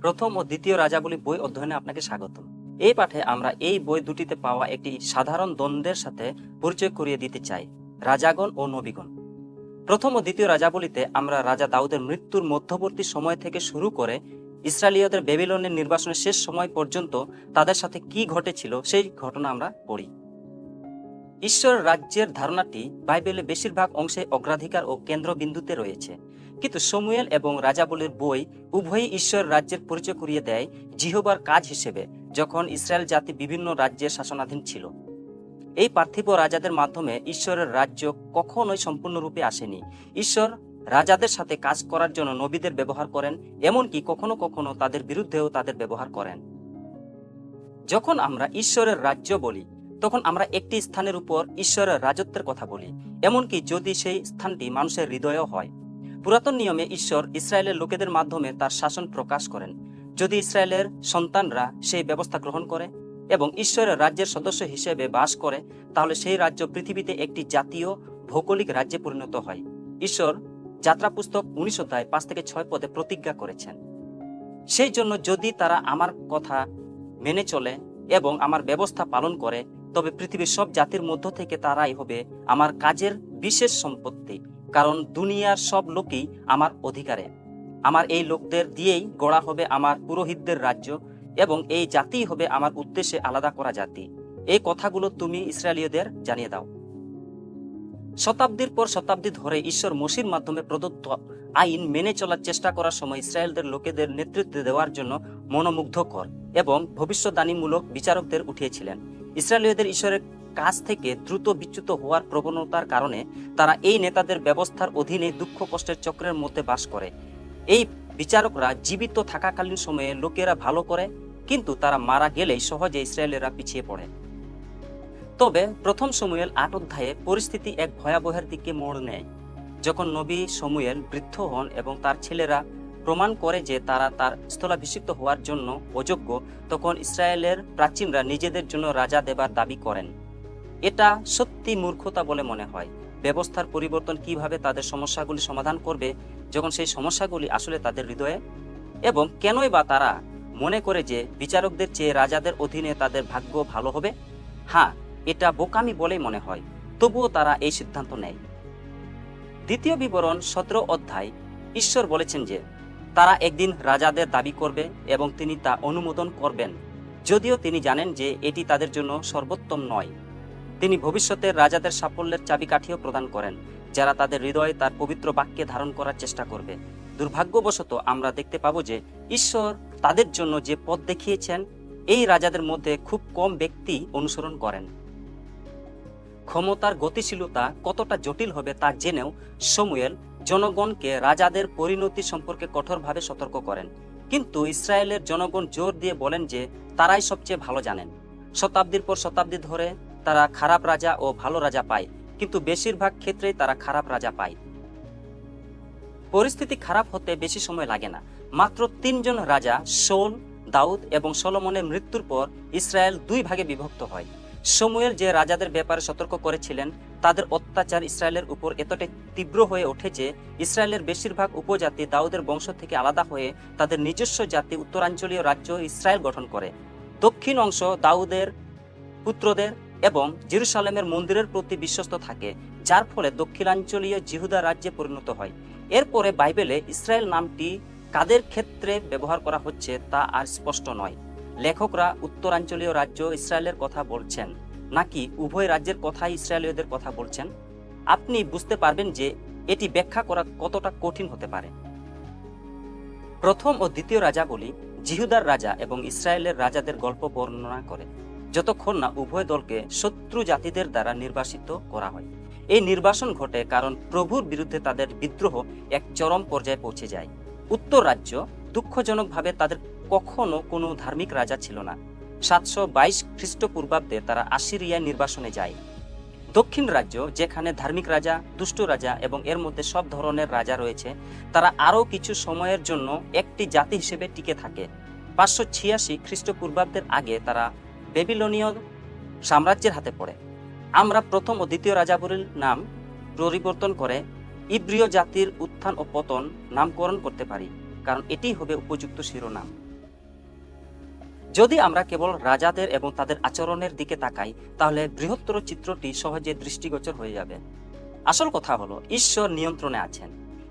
প্রথম ও দ্বিতীয় রাজাবলী বই অধ্যয়নে আপনাকে স্বাগতম। এই পাঠে আমরা এই বই দুটিতে পাওয়া একটি সাধারণ দ্বন্দ্বের সাথে পরিচয় করিয়ে দিতে চাই, রাজাগণ ও নবীগণ। প্রথম ও দ্বিতীয় রাজাবলীতে আমরা রাজা দাউদের মৃত্যুর মধ্যবর্তী সময় থেকে শুরু করে ইসরায়েলীয়দের বেবিলনের নির্বাসনের শেষ সময় পর্যন্ত তাদের সাথে কি ঘটেছিল সেই ঘটনা আমরা পড়ি। ঈশ্বর রাজ্যের ধারণাটি বাইবেলে বেশিরভাগ অংশে অগ্রাধিকার ও কেন্দ্রবিন্দুতে রয়েছে, কিন্তু শমূয়েল এবং রাজাবলীর বই উভয়ই ঈশ্বর রাজ্যের পরিচয় করিয়ে দেয় জিহোবার কাজ হিসেবে, যখন ইসরায়েল জাতি বিভিন্ন রাজ্যের শাসনাধীন ছিল। এই পার্থিব রাজাদের মাধ্যমে ঈশ্বরের রাজ্য কখনোই সম্পূর্ণরূপে আসেনি। ঈশ্বর রাজাদের সাথে কাজ করার জন্য নবীদের ব্যবহার করেন, এমনকি কখনো কখনো তাদের বিরুদ্ধেও তাদের ব্যবহার করেন। যখন আমরা ঈশ্বরের রাজ্য বলি, তখন আমরা একটি স্থানের উপর ঈশ্বরের রাজত্বের কথা বলি, এমনকি যদি সেই স্থানটি মানুষের হৃদয়েও হয়। পুরাতন নিয়মে ঈশ্বর ইসরায়েলের লোকেদের মাধ্যমে তার শাসন প্রকাশ করেন। যদি ইসরায়েলের সন্তানরা সেই ব্যবস্থা গ্রহণ করে এবং ঈশ্বরের রাজ্যের সদস্য হিসেবে বাস করে, তাহলে সেই রাজ্য পৃথিবীতে একটি জাতীয় ভৌগোলিক রাজ্যে পরিণত হয়। ঈশ্বর যাত্রা পুস্তক 19 অধ্যায় 5 থেকে 6 পদে প্রতিজ্ঞা করেছেন, সেই জন্য যদি তারা আমার কথা মেনে চলে এবং আমার ব্যবস্থা পালন করে, তবে পৃথিবীর সব জাতির মধ্য থেকে তারাই হবে আমার কাজের বিশেষ সম্পত্তি, কারণ দুনিয়ার সব লোকই আমার অধিকারে। আমার এই লোকদের দিয়েই গড়া হবে আমার পুরোহিতদের রাজ্য, এবং এই জাতিই হবে আমার উদ্দেশ্যে আলাদা করা জাতি। এই কথাগুলো তুমি ইসরায়েলীয়দের জানিয়ে দাও। শতাব্দীর পর শতাব্দী ধরে ঈশ্বর মসির মাধ্যমে প্রদত্ত আইন মেনে চলার চেষ্টা করার সময় ইসরায়েলদের লোকেদের নেতৃত্ব দেওয়ার জন্য মনোমুগ্ধকর এবং ভবিষ্যদ্বাণীমূলক বিচারকদের উঠিয়েছিলেন। ইসরায়েলীয়দের ঈশ্বরের কাছ থেকে দ্রুত বিচ্যুত হওয়ার প্রবণতার কারণে তারা এই নেতাদের ব্যবস্থার অধীনে দুঃখ কষ্টের চক্রের মধ্যে বাস করে। এই বিচারকরা জীবিত থাকাকালীন সময়ে লোকেরা ভালো করে, কিন্তু তারা মারা গেলেই সহজে ইসরায়েলেরা পিছিয়ে পড়ে। তবে প্রথম শমূয়েল 8 অধ্যায়ে পরিস্থিতি এক ভয়াবহের দিকে মোড় নেয়। যখন নবী শমূয়েল বৃদ্ধ হন এবং তার ছেলেরা প্রমাণ করে যে তারা তার স্থলাভিষিক্ত হওয়ার জন্য অযোগ্য, তখন ইসরায়েলের প্রাচীনরা নিজেদের জন্য রাজা দেবার দাবি করেন। এটা সত্যি মূর্খতা বলে মনে হয়। ব্যবস্থার পরিবর্তন কিভাবে তাদের সমস্যাগুলি সমাধান করবে, যখন সেই সমস্যাগুলি আসলে তাদের হৃদয়ে? এবং কেনই বা তারা মনে করে যে বিচারকদের চেয়ে রাজাদের অধীনে তাদের ভাগ্য ভালো হবে? হ্যাঁ, এটা বোকামি বলেই মনে হয়, তবুও তারা এই সিদ্ধান্ত নেয়। দ্বিতীয় বিবরণ 17 অধ্যায় ঈশ্বর বলেছেন যে তারা একদিন রাজাদের দাবি করবে এবং তিনি তা অনুমোদন করবেন, যদিও তিনি জানেন যে এটি তাদের জন্য সর্বোত্তম নয়। তিনি ভবিষ্যতের রাজাদের সাফল্যের চাবিকাঠিও প্রদান করেন, যারা তাদের হৃদয়ে তার পবিত্র বাক্যে ধারণ করার চেষ্টা করবে। দুর্ভাগ্যবশত আমরা দেখতে পাবো যে ঈশ্বর তাদের জন্য যে পথ দেখিয়েছেন, এই রাজাদের মধ্যে খুব কম ব্যক্তি অনুসরণ করেন। ক্ষমতার গতিশীলতা কতটা জটিল হবে তা জেনেও শমূয়েল জনগণকে রাজাদের পরিণতি সম্পর্কে কঠোরভাবে সতর্ক করেন, কিন্তু ইসরায়েলের জনগণ জোর দিয়ে বলেন যে তারাই সবচেয়ে ভালো জানেন। শতাব্দীর পর শতাব্দী ধরে তারা খারাপ রাজা ও ভালো রাজা পায়, কিন্তু বেশিরভাগ ক্ষেত্রেই তারা খারাপ রাজা পায়। পরিস্থিতি খারাপ হতে বেশি সময় লাগে না। মাত্র 3 জন রাজা, শৌল, দাউদ এবং সলোমনের মৃত্যুর পর ইসরায়েল 2 ভাগে বিভক্ত হয়। শমূয়েল যে রাজাদের ব্যাপারে সতর্ক করেছিলেন, তাদের অত্যাচার ইসরায়েলের উপর এতটাই তীব্র হয়ে ওঠে যে ইসরায়েলের বেশিরভাগ উপজাতি দাউদের বংশ থেকে আলাদা হয়ে তাদের নিজস্ব জাতি উত্তরাঞ্চলীয় রাজ্য ইসরায়েল গঠন করে। দক্ষিণ অংশ দাউদের পুত্রদের এবং জেরুসালেমের মন্দিরের প্রতি বিশ্বস্ত থাকে, যার ফলে দক্ষিণাঞ্চলীয় জিহুদা রাজ্যে পরিণত হয়। এরপরে বাইবেলে ইসরায়েল নামটি কাদের ক্ষেত্রে ব্যবহার করা হচ্ছে তা আর স্পষ্ট নয়। লেখকরা উত্তরাঞ্চলীয় রাজ্য ইসরায়েলের কথা বলছেন নাকি উভয় রাজ্যের কথাই ইসরায়েলীয়দের কথা বলছেন, আপনি বুঝতে পারবেন যে এটি ব্যাখ্যা করা কতটা কঠিন হতে পারে। প্রথম ও দ্বিতীয় রাজাবলী জিহুদার রাজা এবং ইসরায়েলের রাজাদের গল্প বর্ণনা করে, যতক্ষণ না উভয় দলকে শত্রু জাতিদের দ্বারা নির্বাসিত করা হয়। এই নির্বাসন ঘটে কারণ প্রভুর বিরুদ্ধে তাদের বিদ্রোহ এক চরম পর্যায়ে পৌঁছে যায়। উত্তর রাজ্য দুঃখজনকভাবে তাদের কখনো কোনো ধার্মিক রাজা ছিল না। 722 খ্রিস্টপূর্বাব্দে তারা আসিরিয়ায় নির্বাসনে যায়। দক্ষিণ রাজ্য, যেখানে ধার্মিক রাজা, দুষ্ট রাজা এবং এর মধ্যে সব ধরনের রাজা রয়েছে, তারা আরও কিছু সময়ের জন্য একটি জাতি হিসেবে টিকে থাকে। 586 খ্রিস্টপূর্বাব্দের আগে তারা বেবিলনীয় সাম্রাজ্যের হাতে পড়ে। আমরা প্রথম ও দ্বিতীয় রাজাবলীর নাম পরিবর্তন করে ইব্রীয় জাতির উত্থান ও পতন নামকরণ করতে পারি, কারণ এটি হবে উপযুক্ত শিরোনাম। যদি আমরা কেবল রাজাদের এবং তাদের আচরণের দিকে তাকাই, তাহলে বৃহত্তর চিত্রটি সহজে দৃষ্টিগোচর হয়ে যাবে। আসল কথা হলো, ঈশ্বর নিয়ন্ত্রণে আছেন।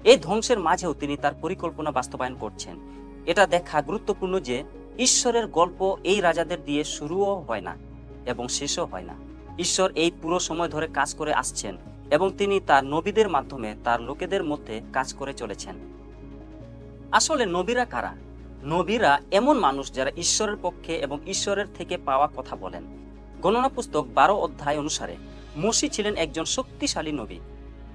এই ধ্বংসের মাঝেও তিনি তার পরিকল্পনা বাস্তবায়ন করছেন। এটা দেখা গুরুত্বপূর্ণ যে ঈশ্বরের গল্প এই রাজাদের দিয়ে শুরুও হয় না এবং শেষও হয় না। ঈশ্বর এই পুরো সময় ধরে কাজ করে আসছেন এবং তিনি তার নবীদের মাধ্যমে তার লোকেদের মধ্যে কাজ করে চলেছেন। আসলে নবীরা কারা? নবীরা এমন মানুষ যারা ঈশ্বরের পক্ষে এবং ঈশ্বরের থেকে পাওয়া কথা বলেন। গণনা পুস্তক 12 অধ্যায় অনুসারে মোশে ছিলেন একজন শক্তিশালী নবী।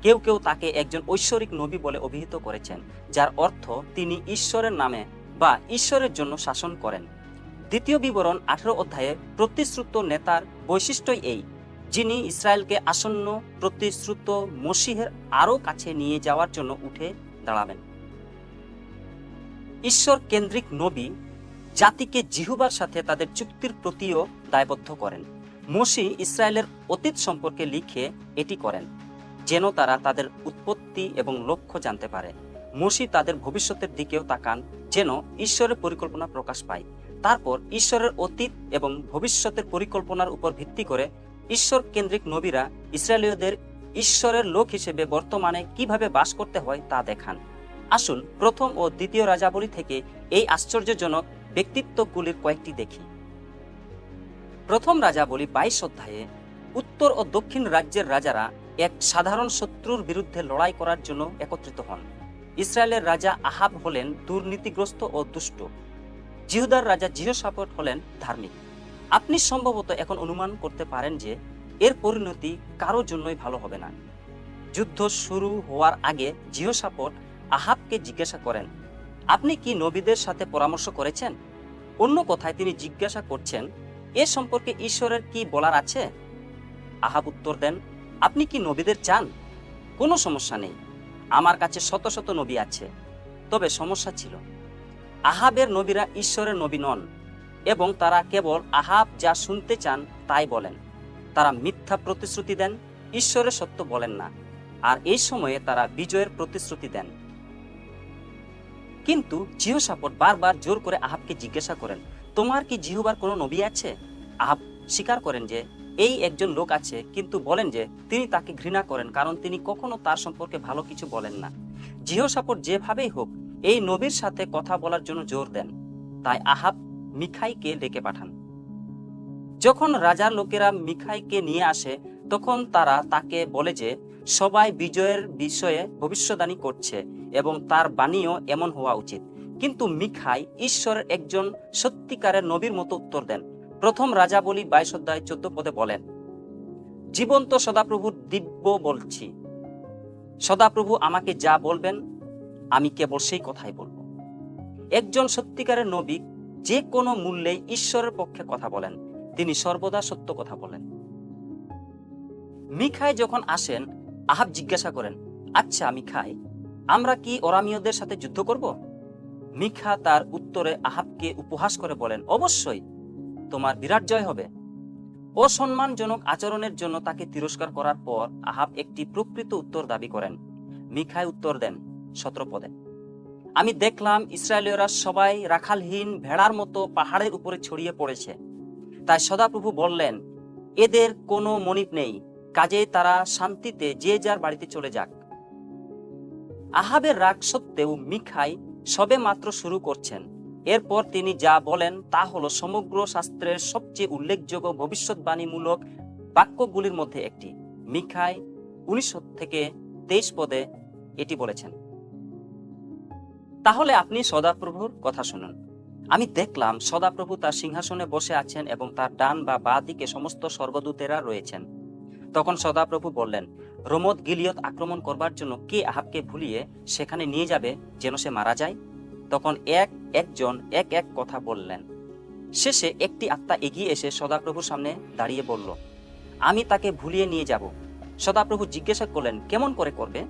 কেউ কেউ তাকে একজন ঐশ্বরিক নবী বলে অভিহিত করেছেন, যার অর্থ তিনি ঈশ্বরের নামে বা ঈশ্বরের জন্য শাসন করেন। দ্বিতীয় বিবরণ 18 অধ্যায়ে প্রতিশ্রুত নেতার বৈশিষ্ট্যই এই, যিনি ইসরায়েলকে আসন্ন প্রতিশ্রুত মসিহের আরও কাছে নিয়ে যাওয়ার জন্য উঠে দাঁড়াবেন। ঈশ্বর কেন্দ্রিক নবী জাতিকে জিহুবার সাথে তাদের চুক্তির প্রতিও দায়বদ্ধ করেন। মোশে ইসরায়েলের অতীত সম্পর্কে লিখে এটি করেন, যেন তারা তাদের উৎপত্তি এবং লক্ষ্য জানতে পারে। মোশে তাদের ভবিষ্যতের দিকেও তাকান, যেন ঈশ্বরের পরিকল্পনা প্রকাশ পায়। তারপর ঈশ্বরের অতীত এবং ভবিষ্যতের পরিকল্পনার উপর ভিত্তি করে ঈশ্বর কেন্দ্রিক নবীরা ইসরায়েলীয়দের ঈশ্বরের লোক হিসেবে বর্তমানে কিভাবে বাস করতে হয় তা দেখান। আসুন প্রথম ও দ্বিতীয় রাজাবলী থেকে এই আশ্চর্যজনক ব্যক্তিত্বগুলির কয়েকটি দেখি। প্রথম রাজাবলী 22 অধ্যায়ে উত্তর ও দক্ষিণ রাজ্যের রাজারা এক সাধারণ শত্রুর বিরুদ্ধে লড়াই করার জন্য একত্রিত হন। ইসরায়েলের রাজা আহাব হলেন দুর্নীতিগ্রস্ত ও দুষ্ট। জিহুদার রাজা জিহোশাফাত হলেন ধার্মিক। আপনি সম্ভবত এখন অনুমান করতে পারেন যে এর পরিণতি কারো জন্যই ভালো হবে না। যুদ্ধ শুরু হওয়ার আগে জিহোশাফাত আহাবকে জিজ্ঞাসা করেন, আপনি কি নবীদের সাথে পরামর্শ করেছেন? অন্য কথায় তিনি জিজ্ঞাসা করছেন, এ সম্পর্কে ঈশ্বরের কি বলার আছে? আহাব উত্তর দেন, আপনি কি নবীদের চান? কোনো সমস্যা নেই, আমার কাছে শত শত নবী আছে। তবে সমস্যা ছিল, আহাবের নবীরা ঈশ্বরের নবী নন এবং তারা কেবল আহাব যা শুনতে চান তাই বলেন। তারা মিথ্যা প্রতিশ্রুতি দেন, ঈশ্বরের সত্য বলেন না, আর এই সময়ে তারা বিজয়ের প্রতিশ্রুতি দেন। কিন্তু জিহোশাফাত বারবার জোর করে আহাবকে জিজ্ঞাসা করেন, তোমার কি জিহুবার কোনো নবী আছে? আহাব স্বীকার করেন যে এই একজন লোক আছে, কিন্তু বলেন যে তিনি তাকে ঘৃণা করেন, কারণ তিনি কখনো তার সম্পর্কে ভালো কিছু বলেন না। জিহোশাফাত যেভাবেই হোক এই নবীর সাথে কথা বলার জন্য জোর দেন। তাই আহাব মিখাইকে ডেকে পাঠান। যখন রাজার লোকেরা মিখাইকে নিয়ে আসে, তখন তারা তাকে বলে যে সবাই বিজয়ের বিষয়ে ভবিষ্যদ্বাণী করছে এবং তার বাণীও এমন হওয়া উচিত। কিন্তু মিখাই ঈশ্বরের একজন সত্যিকারের নবীর মতো উত্তর দেন। প্রথম রাজাবলী 22 অধ্যায় 14 পদে বলেন, জীবন্ত সদাপ্রভুর দিব্য বলছি, সদাপ্রভু আমাকে যা বলবেন আমি কেবল সেই কথাই বলবো। একজন সত্যিকারের নবী যে কোনো মূল্যেই ঈশ্বরের পক্ষে কথা বলেন, তিনি সর্বদা সত্য কথা বলেন। মিখাই যখন আসেন, আহাব জিজ্ঞাসা করেন, আচ্ছা মিখাই, আমরা কি অরামীয়দের সাথে যুদ্ধ করব? মিখা তার উত্তরে আহাবকে উপহাস করে বলেন, অবশ্যই, তোমার বিরাট জয় হবে। অসম্মানজনক আচরণের জন্য তাকে তিরস্কার করার পর আহাব একটি প্রকৃত উত্তর দাবি করেন। মিখাই উত্তর দেন 17 পদে, আমি দেখলাম ইসরায়েলীয়রা সবাই রাখালহীন ভেড়ার মতো পাহাড়ের উপরে ছড়িয়ে পড়েছে। তাই সদাপ্রভু বললেন, এদের কোনো মনিব নেই, কাজেই তারা শান্তিতে যে যার বাড়িতে চলে যাক। আহাবের রাগ সত্ত্বেও মিখাই সবে মাত্র শুরু করছেন। এরপর তিনি যা বলেন তা হলো সমগ্র শাস্ত্রের সবচেয়ে উল্লেখযোগ্য ভবিষ্যৎবাণীমূলক বাক্যগুলির মধ্যে একটি। মিখাই 19 থেকে 23 পদে এটি বলেছেন, তাহলে আপনি সদাপ্রভুর কথা শুনুন। আমি দেখলাম সদাপ্রভু তার সিংহাসনে বসে আছেন এবং তার ডান বা বাঁ দিকে সমস্ত স্বর্গদূতেরা রয়েছেন। তখন সদাপ্রভু বললেন, রমোত গিলিয়ত আক্রমণ করবার জন্য কে আহাবকে ভুলিয়ে সেখানে নিয়ে যাবে যেন সে মারা যায়? তখন একজন এক এক কথা বললেন। শেষে একটি আত্মা এগিয়ে এসে সদাপ্রভুর সামনে দাঁড়িয়ে বলল, আমি তাকে ভুলিয়ে নিয়ে যাব। সদাপ্রভু জিজ্ঞাসা করলেন, কেমন করে করবে?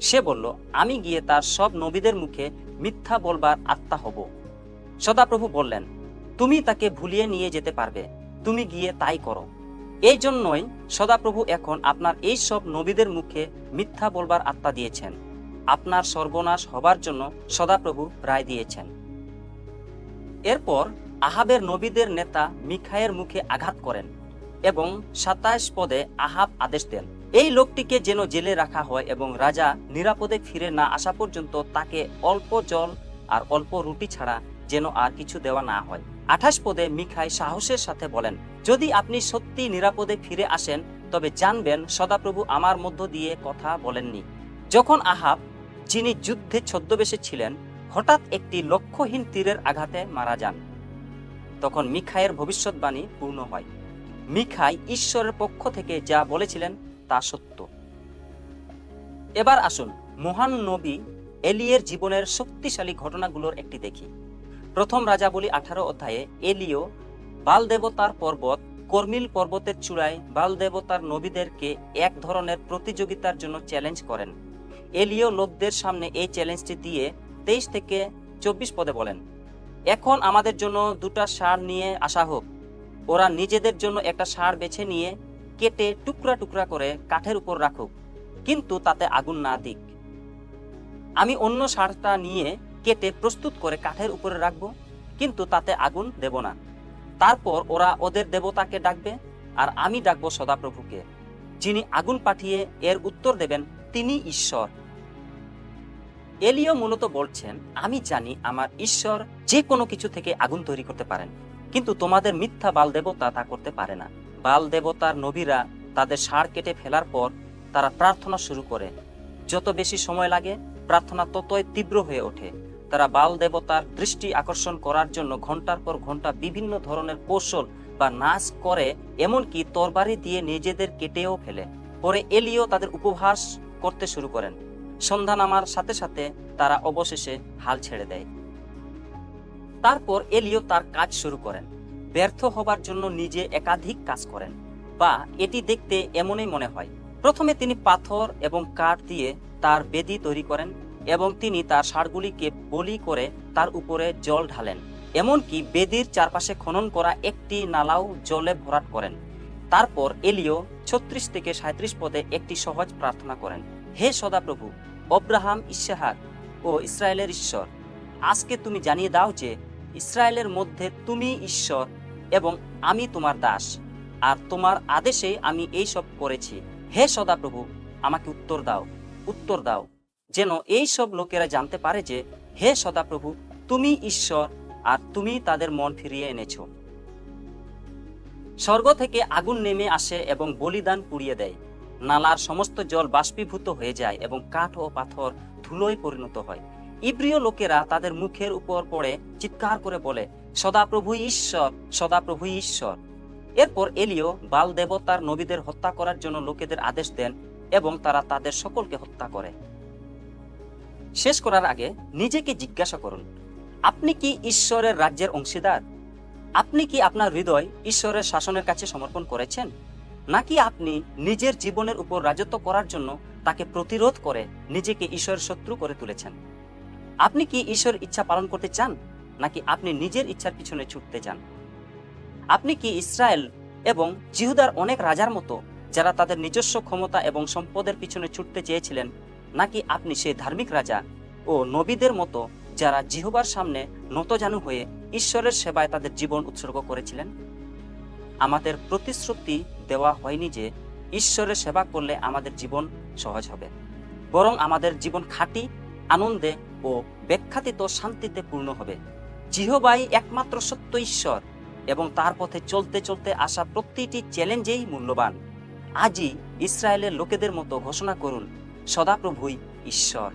সে বলল, আমি গিয়ে তার সব নবীদের মুখে মিথ্যা বলবার আত্মা হব। সদাপ্রভু বললেন, তুমি তাকে ভুলিয়ে নিয়ে যেতে পারবে, তুমি গিয়ে তাই করো। এই জন্যই সদাপ্রভু এখন আপনার এই সব নবীদের মুখে মিথ্যা বলবার আত্মা দিয়েছেন। আপনার সর্বনাশ হবার জন্য সদাপ্রভু রায় দিয়েছেন। এরপর আহাবের নবীদের নেতা মিখায়ের মুখে আঘাত করেন এবং 27 পদে আহাব আদেশ দেন, এই লোকটিকে যেন জেলে রাখা হয় এবং রাজা নিরাপদে ফিরে না আসা পর্যন্ত তাকে অল্প জল আর অল্প রুটি ছাড়া যেন আর কিছু দেওয়া না হয়। 28 পদে মিখাই সাহসের সাথে বলেন, যদি আপনি সত্যি নিরাপদে ফিরে আসেন তবে জানবেন সদাপ্রভু আমার মধ্য দিয়ে কথা বলেননি। যখন আহাব, যিনি যুদ্ধে ছদ্মবেশে ছিলেন, হঠাৎ একটি লক্ষ্যহীন তীরের আঘাতে মারা যান, তখন মিখাইয়ের ভবিষ্যৎবাণী পূর্ণ হয়। মিখাই ঈশ্বরের পক্ষ থেকে যা বলেছিলেন তা সত্য। এবার আসুন মহান নবী এলিয়ের জীবনের শক্তিশালী ঘটনাগুলোর একটি দেখি। প্রথম রাজাবলী 18 অধ্যায়ে এলিও বাল দেবতার পর্বত কর্মিল পর্বতের চূড়ায় বাল দেবতার নবীদেরকে এক ধরনের প্রতিযোগিতার জন্য চ্যালেঞ্জ করেন। এলিও লোকদের সামনে এই চ্যালেঞ্জটি দিয়ে 23 থেকে 24 পদে বলেন, এখন আমাদের জন্য 2টা ষাঁড় নিয়ে আসা হোক। ওরা নিজেদের জন্য একটা ষাঁড় বেছে নিয়ে কেটে টুকরা টুকরা করে কাঠের উপর রাখুক, কিন্তু তাতে আগুন না দিক। আমি অন্য ষাঁড়টা নিয়ে কেটে প্রস্তুত করে কাঠের উপরে রাখবো, কিন্তু তাতে আগুন দেব না। তারপর ওরা ওদের দেবতাকে ডাকবে আর আমি ডাকবো সদাপ্রভুকে, যিনি আগুন পাঠিয়ে এর উত্তর দেবেন তিনি ঈশ্বর। এলিও মূলত বলছেন, আমি জানি আমার ঈশ্বর যে কোনো কিছু থেকে আগুন তৈরি করতে পারেন, কিন্তু তোমাদের মিথ্যা বাল দেবতা তা করতে পারে না। বাল দেবতার নবীরা তাদের ষাঁড় কেটে ফেলার পর তারা প্রার্থনা শুরু করে। যত বেশি সময় লাগে প্রার্থনা ততই তীব্র হয়ে ওঠে। তারা বাল দেবতার দৃষ্টি আকর্ষণ করার জন্য ঘন্টার পর ঘন্টা বিভিন্ন ধরনের কৌশল বা নাচ করে, এমনকি তরবারি দিয়ে নিজেদের কেটেও ফেলে। পরে এলিও তাদের উপহাস করতে শুরু করেন। সন্ধ্যা নামার সাথে সাথে তারা অবশেষে হাল ছেড়ে দেয়। তারপর এলিও তার কাজ শুরু করেন। ব্যর্থ হবার জন্য নিজে একাধিক কাজ করেন, বা এটি দেখতে এমনই মনে হয়। প্রথমে তিনি পাথর এবং কাঠ দিয়ে তার বেদি তৈরি করেন এবং তিনি তার ষাঁড়গুলিকে বলি করে তার উপরে জল ঢালেন। এমনকি বেদির চারপাশে খনন করা একটি নালাও জলে ভরাট করেন। তারপর এলিও 36 থেকে 37 পদে একটি সহজ প্রার্থনা করেন, হে সদাপ্রভু, অব্রাহাম, ইসহাক ও ইসরায়েলের ঈশ্বর, আজকে তুমি জানিয়ে দাও যে ইসরায়েলের মধ্যে তুমি ঈশ্বর এবং আমি তোমার দাস, আর তোমার আদেশে আমি এই সব করেছি। হে সদাপ্রভু, আমাকে উত্তর দাও, যেন এই সব লোকেরা জানতে পারে যে হে সদাপ্রভু, তুমি ঈশ্বর আর তুমি তাদের মন ফিরিয়ে এনেছো। স্বর্গ থেকে আগুন নেমে আসে এবং বলিদান পুড়িয়ে দেয়। নালার সমস্ত জল বাষ্পীভূত হয়ে যায় এবং কাঠ ও পাথর ধুলোয় পরিণত হয়। ইব্রিয় লোকেরা তাদের মুখের উপর পড়ে চিৎকার করে বলে, সদাপ্রভু ঈশ্বর, সদাপ্রভু ঈশ্বর। এরপর এলিও বাল দেবতার নবীদের হত্যা করার জন্য লোকেদের আদেশ দেন এবং তারা তাদের সকলকে হত্যা করে। শেষ করার আগে নিজেকে জিজ্ঞাসা করুন, আপনি কি ঈশ্বরের রাজ্যের অংশীদার? আপনি কি আপনার হৃদয় ঈশ্বরের শাসনের কাছে সমর্পণ করেছেন, নাকি আপনি নিজের জীবনের উপর রাজত্ব করার জন্য তাকে প্রতিরোধ করে নিজেকে ঈশ্বরের শত্রু করে তুলেছেন? আপনি কি ঈশ্বরের ইচ্ছা পালন করতে চান, নাকি আপনি নিজের ইচ্ছার পিছনে ছুটতে চান? আপনি কি ইসরায়েল এবং জিহুদার অনেক রাজার মতো যারা তাদের নিজস্ব ক্ষমতা এবং সম্পদের পিছনে ছুটতে চেয়েছিলেন, নাকি আপনি সেই ধার্মিক রাজা ও নবীদের মতো যারা জিহোবার সামনে নতজানু হয়ে ঈশ্বরের সেবায় তাদের জীবন উৎসর্গ করেছিলেন? আমাদের প্রতিশ্রুতি দেওয়া হয়নি যে ঈশ্বরের সেবা করলে আমাদের জীবন সহজ হবে, বরং আমাদের জীবন খাঁটি, আনন্দে ও ব্যাখ্যাতীত শান্তিতে পূর্ণ হবে। জিহোবাই একমাত্র সত্য ঈশ্বর এবং তার পথে চলতে চলতে আসা প্রতিটি চ্যালেঞ্জেই মূল্যবান। আজই ইসরায়েলের লোকেদের মতো ঘোষণা করুন, সদাপ্রভুই ঈশ্বর।